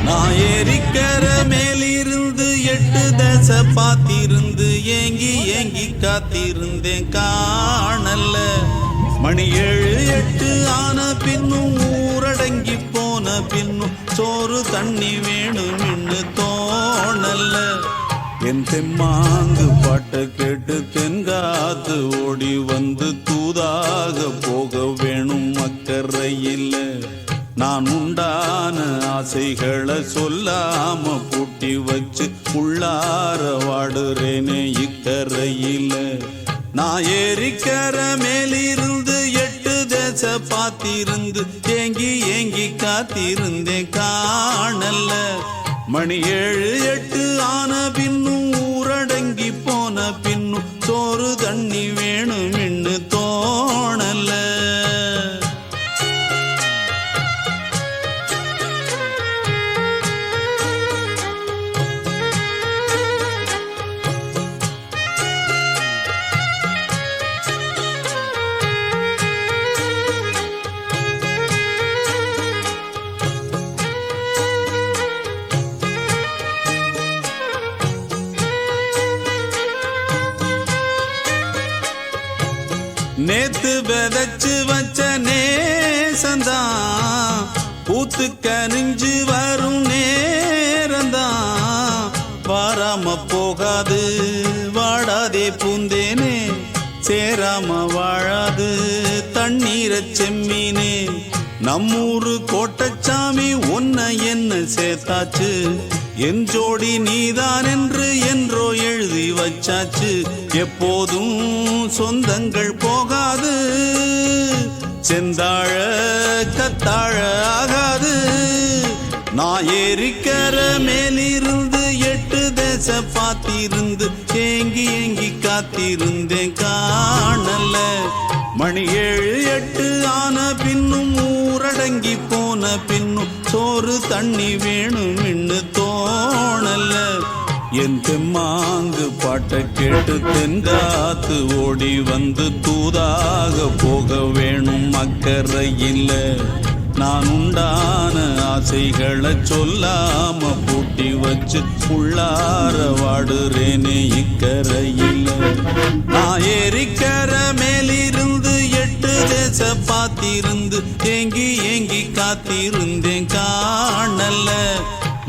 நான் ஏரிக்கர மேலிருந்து 8 தேச பார்த்திருந்து ஏங்கி ஏங்கி காத்திருந்தேன் காணல்ல. மணி 7 8 ஆன பின்னும் ஊரடங்கி போன பின்னும் சோறு தண்ணி வேணும் இன்னு தோணல்ல. என் தெம்மாங்கு பாட்டை கேட்டு தென்காத்து ஓடி வந்து தூதாக போக வேணும் அக்கறையில். நான் உண்டான ஆசைகளை சொல்லாம பூட்டி வச்சு உள்ளார வாடுறேனே இக்கரையில். நான் ஏரிக்கர மேலிருந்து 8 தேச பார்த்திருந்து ஏங்கி ஏங்கி காத்திருந்தேன் காணல்ல. மணி 7 8 ஆன பின்னும் ஊரடங்கி போன பின்னும் சோறு தண்ணி வேணும் இன்னு தோணல்ல. நேத்து விதைச்சு வச்ச நேசந்தான் பூத்து கனிஞ்சு வரும் நேரந்தான். வாராம போகாது வாடாதே பூந்தேனே, சேராம வாழாது தண்ணீரை செம்மீனே. நம்மூரு கோட்டச்சாமி ஒன்ன என்ன சேர்த்தாச்சு, என் ஜோடி நீதான் என்று என்றோ எழுதி வச்சாச்சு. எப்போதும் சொந்தங்கள் போகாது, செந்தாழ கத்தாழ ஆகாது. நான் ஏரிக்கர மேலிருந்து 8 தேச பார்த்திருந்து ஏங்கி ஏங்கி காத்திருந்தேன் காணல்ல. மணி 7 8 ஆன பின்னும் ஊரடங்கி போன பின்னும் சோறு தண்ணி வேணும் இன்னு தோணல்ல. என் தெம்மாங்கு பாட்டை கேட்டு தென்காத்து ஓடி வந்து தூதாக போக வேணும் அக்கறையில். நான் உண்டான ஆசைகளை சொல்லாம பூட்டி வச்சு உள்ளார வாடுறேனே இக்கரையில். நான் ஏரிக்கர மேலிருந்து 8 தேச பார்த்திருந்து ஏங்கி ஏங்கி காத்திருந்தேன் காணல்ல.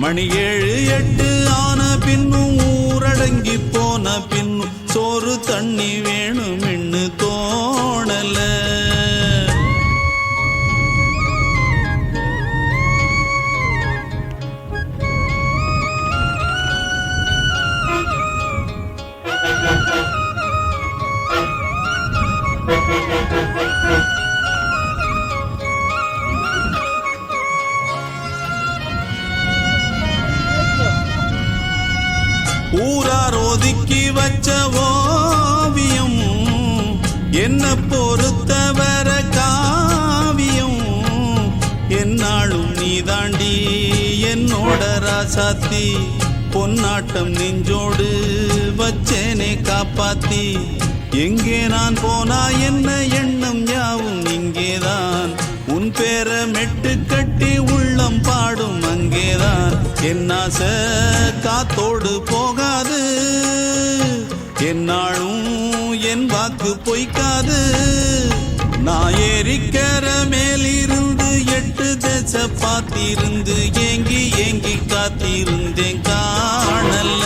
மணி 7 8 ஆன பின்னும் ஊரடங்கி போன பின்னும் சோறு தண்ணி வேணும் இன்னு தோணல. ஊரார் ஒதுக்கி வச்ச ஓவியம் என்ன பொறுத்தவர காவியம். என்னாலும் நீ தாண்டி என்னோட ராசாத்தி, பொன்னாட்டம் நெஞ்சோடு வச்சேனே காப்பாத்தி. எங்கே நான் போனா என்ன எண்ணம் யாவும் இங்கேதான், உன் பேர மெட்டு கட்டி உள்ளம் பாடும் அங்கேதான். என்னாச காத்தோடு போகாது, என்னாலும் என் வாக்கு பொய்க்காது. நான் ஏரிக்கர மேலிருந்து 8 தேச பார்த்திருந்து ஏங்கி ஏங்கி காத்திருந்தேன் காணல்ல.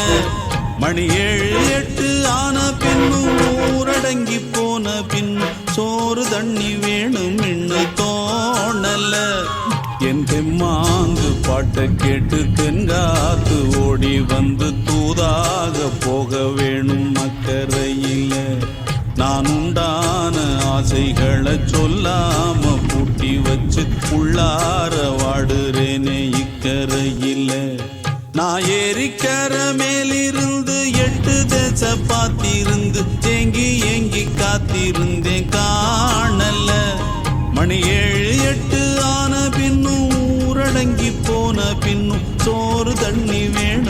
மணி 7 8 ஆன பின்னும் ஊரடங்கி போன பின்னும் சோறு தண்ணி வேணும் இன்னு தோணல்ல. என் தெம்மாங்கு பாட்டை கேட்டு தென்காத்து ஓடி வந்து தூதாக போக வேணும் அக்கறையில். நான் உண்டான ஆசைகளை சொல்லாம பூட்டி வச்சு உள்ளார வாடுறேனே இக்கரையில். நான் ஏரிக்கர மேலிருந்து 8 தேச பார்த்திருந்து ஏங்கி ஏங்கி காத்திருந்தேன் காணல்ல. மணி 7 8 ஆன பின்னும் ஊரடங்கி போன பின்னும் சோறு தண்ணி வேணும்